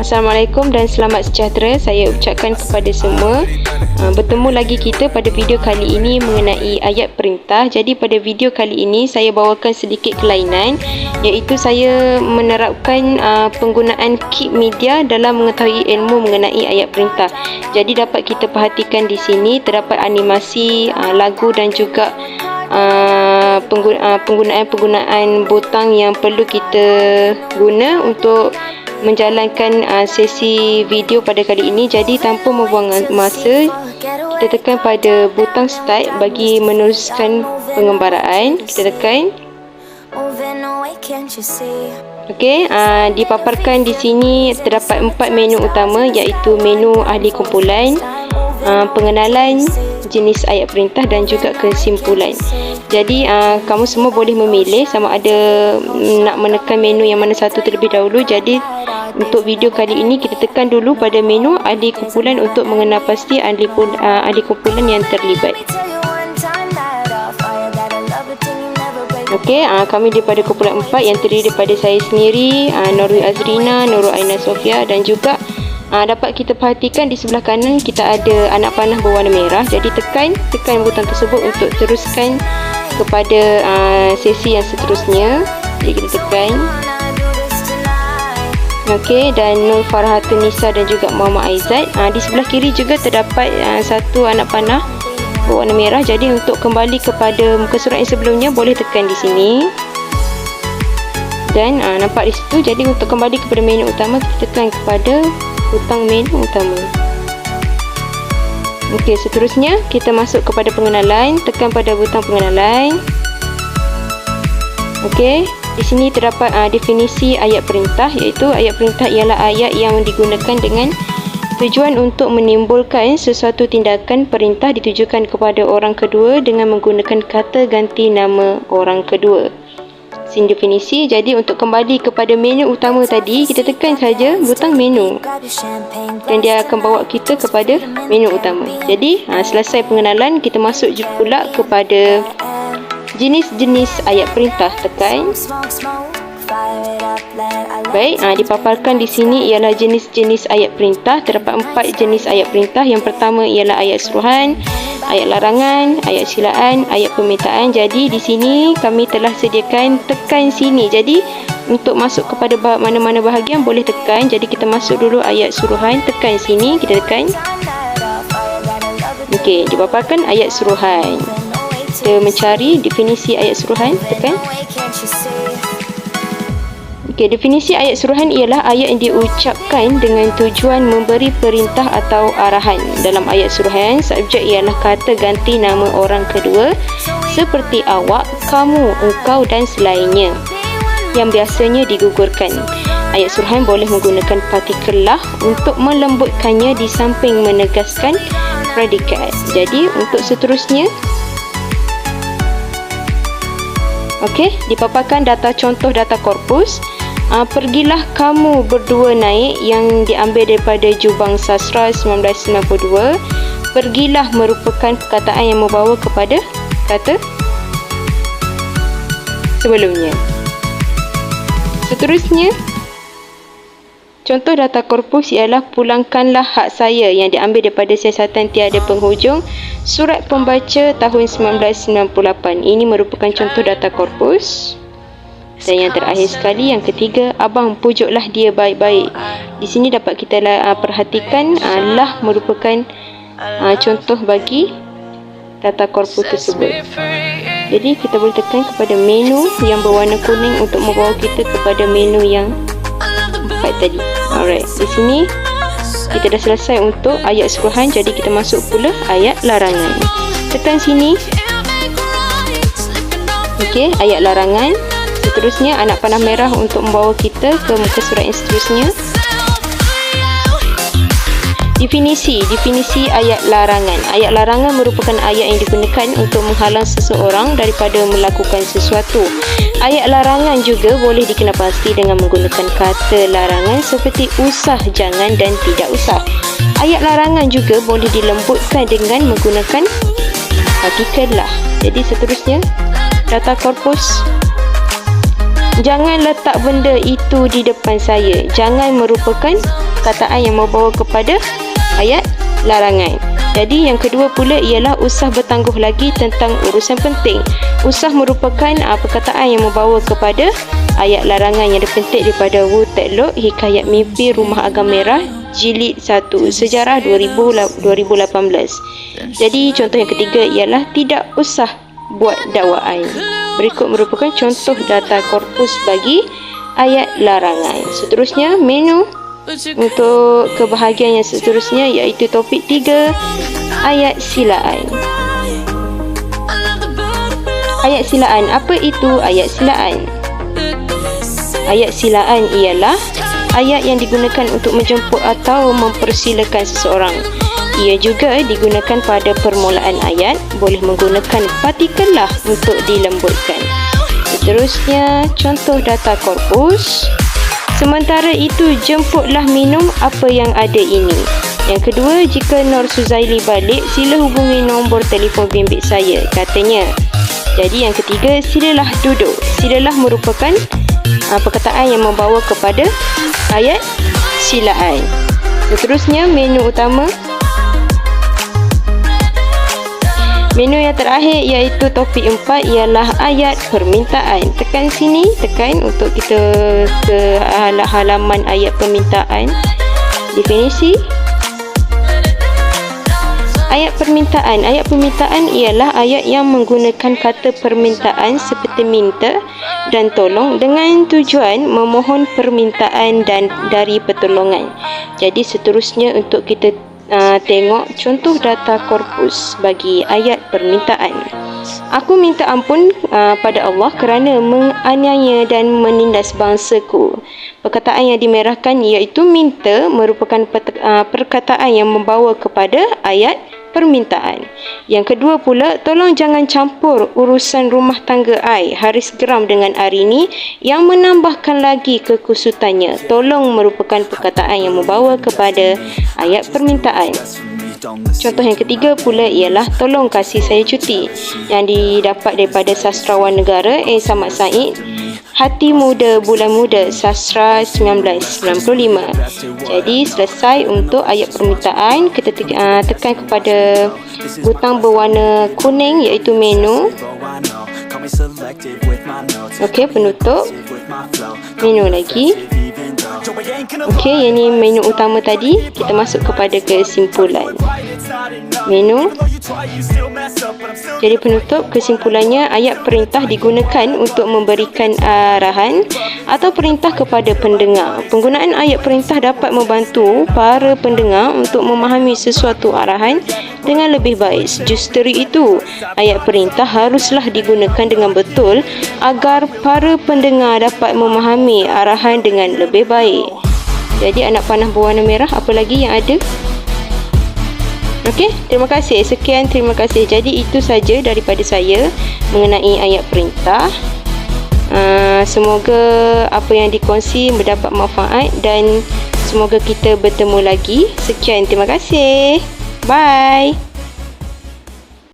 Assalamualaikum dan selamat sejahtera saya ucapkan kepada semua. Bertemu lagi kita pada video kali ini mengenai ayat perintah. Jadi pada video kali ini saya bawakan sedikit kelainan, iaitu saya menerapkan penggunaan key media dalam mengetahui ilmu mengenai ayat perintah. Jadi dapat kita perhatikan di sini terdapat animasi, lagu dan juga penggunaan butang yang perlu kita guna untuk menjalankan sesi video pada kali ini. Jadi tanpa membuang masa, kita tekan pada butang start bagi meneruskan pengembaraan. Kita tekan. Okey, dipaparkan di sini terdapat 4 menu utama, iaitu menu ahli kumpulan, pengenalan, jenis ayat perintah dan juga kesimpulan. Jadi kamu semua boleh memilih sama ada nak menekan menu yang mana satu terlebih dahulu. Jadi untuk video kali ini kita tekan dulu pada menu ahli kumpulan untuk mengenal pasti ahli kumpulan yang terlibat. Okey, kami daripada kumpulan 4 yang terdiri daripada saya sendiri, Nurul Azrina, Nurul Aina Sofia dan juga dapat kita perhatikan di sebelah kanan kita ada anak panah berwarna merah. Jadi tekan butang tersebut untuk teruskan kepada sesi yang seterusnya. Jadi kita tekan. Okey, dan Nur Farhatun Nisa dan juga Muhammad Aizat. Di sebelah kiri juga terdapat satu anak panah berwarna merah. Jadi untuk kembali kepada muka surat yang sebelumnya boleh tekan di sini. Dan nampak di situ. Jadi untuk kembali kepada menu utama kita tekan kepada butang menu utama. Okey, seterusnya kita masuk kepada pengenalan. Tekan pada butang pengenalan. Okey, di sini terdapat definisi ayat perintah, iaitu ayat perintah ialah ayat yang digunakan dengan tujuan untuk menimbulkan sesuatu tindakan perintah ditujukan kepada orang kedua dengan menggunakan kata ganti nama orang kedua. Sini definisi. Jadi untuk kembali kepada menu utama tadi, kita tekan saja butang menu dan dia akan bawa kita kepada menu utama. Jadi selesai pengenalan, kita masuk pula kepada jenis-jenis ayat perintah. Tekan. Baik, dipaparkan di sini ialah jenis-jenis ayat perintah. Terdapat 4 jenis ayat perintah. Yang pertama ialah ayat suruhan, ayat larangan, ayat silaan, ayat permintaan. Jadi di sini kami telah sediakan tekan sini. Jadi untuk masuk kepada mana-mana bahagian boleh tekan. Jadi kita masuk dulu ayat suruhan, tekan sini, kita tekan. Okey, dipaparkan ayat suruhan. Kita mencari definisi ayat suruhan, tekan. Okey, definisi ayat suruhan ialah ayat yang diucapkan dengan tujuan memberi perintah atau arahan. Dalam ayat suruhan, subjek ialah kata ganti nama orang kedua seperti awak, kamu, engkau dan selainnya yang biasanya digugurkan. Ayat suruhan boleh menggunakan partikel lah untuk melembutkannya di samping menegaskan predikat. Jadi untuk seterusnya, okey, dipaparkan data contoh data korpus. Pergilah kamu berdua naik yang diambil daripada Jubang Sastra 1992. Pergilah merupakan perkataan yang membawa kepada kata sebelumnya. Seterusnya, contoh data korpus ialah pulangkanlah hak saya yang diambil daripada siasatan tiada penghujung Surat Pembaca tahun 1998. Ini merupakan contoh data korpus. Dan yang terakhir sekali, yang ketiga, abang pujuklah dia baik-baik. Di sini dapat kita perhatikan lah merupakan contoh bagi data korpus tersebut. Jadi kita boleh tekan kepada menu yang berwarna kuning untuk membawa kita kepada menu yang 4 tadi. Alright, di sini kita dah selesai untuk ayat suruhan. Jadi kita masuk pula ayat larangan. Tekan sini. Okey, ayat larangan. Seterusnya anak panah merah untuk membawa kita ke muka surat yang seterusnya. Definisi ayat larangan. Ayat larangan merupakan ayat yang digunakan untuk menghalang seseorang daripada melakukan sesuatu. Ayat larangan juga boleh dikenapasti dengan menggunakan kata larangan seperti usah, jangan dan tidak usah. Ayat larangan juga boleh dilembutkan dengan menggunakan partikel lah. Jadi seterusnya data korpus. Jangan letak benda itu di depan saya. Jangan merupakan perkataan yang membawa kepada ayat larangan. Jadi yang kedua pula ialah usah bertangguh lagi tentang urusan penting. Usah merupakan perkataan yang membawa kepada ayat larangan yang dipetik daripada Wu Tetlok, Hikayat Mimpi Rumah Agam Merah, Jilid 1, Sejarah 2018. Jadi contoh yang ketiga ialah tidak usah buat dakwaan. Berikut merupakan contoh data korpus bagi ayat larangan. Seterusnya, menu untuk kebahagiaan yang seterusnya iaitu topik 3, ayat silaan. Ayat silaan, apa itu ayat silaan? Ayat silaan ialah ayat yang digunakan untuk menjemput atau mempersilakan seseorang. Ia juga digunakan pada permulaan ayat, boleh menggunakan partikelah untuk dilembutkan. Seterusnya, contoh data korpus. Sementara itu, jemputlah minum apa yang ada ini. Yang kedua, jika Nur Suzaili balik, sila hubungi nombor telefon bimbit saya, katanya. Jadi yang ketiga, silalah duduk. Silalah merupakan perkataan yang membawa kepada ayat silaan. Seterusnya, menu utama. Menu yang terakhir iaitu topik 4 ialah ayat permintaan. Tekan sini, tekan untuk kita ke halaman ayat permintaan. Definisi ayat permintaan. Ayat permintaan ialah ayat yang menggunakan kata permintaan seperti minta dan tolong dengan tujuan memohon permintaan dan dari pertolongan. Jadi seterusnya untuk kita tengok contoh data korpus bagi ayat permintaan. Aku minta ampun pada Allah kerana menganiaya dan menindas bangsaku. Perkataan yang dimerahkan iaitu minta merupakan perkataan yang membawa kepada ayat permintaan. Yang kedua pula, tolong jangan campur urusan rumah tangga I, Haris geram dengan Arini yang menambahkan lagi kekusutannya. Tolong merupakan perkataan yang membawa kepada ayat permintaan. Contoh yang ketiga pula ialah tolong kasih saya cuti, yang didapat daripada sastrawan negara Samad Said, Hati Muda Bulan Muda, Sastra 1995. Jadi selesai untuk ayat permintaan. Kita tekan kepada butang berwarna kuning iaitu menu. Okey, penutup. Menu lagi. Okey, yang ni menu utama tadi. Kita masuk kepada kesimpulan. Menu. Jadi penutup, kesimpulannya, ayat perintah digunakan untuk memberikan arahan atau perintah kepada pendengar. Penggunaan ayat perintah dapat membantu para pendengar untuk memahami sesuatu arahan dengan lebih baik. Justru itu, ayat perintah haruslah digunakan dengan betul agar para pendengar dapat memahami arahan dengan lebih baik. Jadi anak panah berwarna merah, apa lagi yang ada? Okey, terima kasih. Sekian, terima kasih. Jadi itu saja daripada saya mengenai ayat perintah. Semoga apa yang dikongsi mendapat manfaat dan semoga kita bertemu lagi. Sekian, terima kasih. Bye.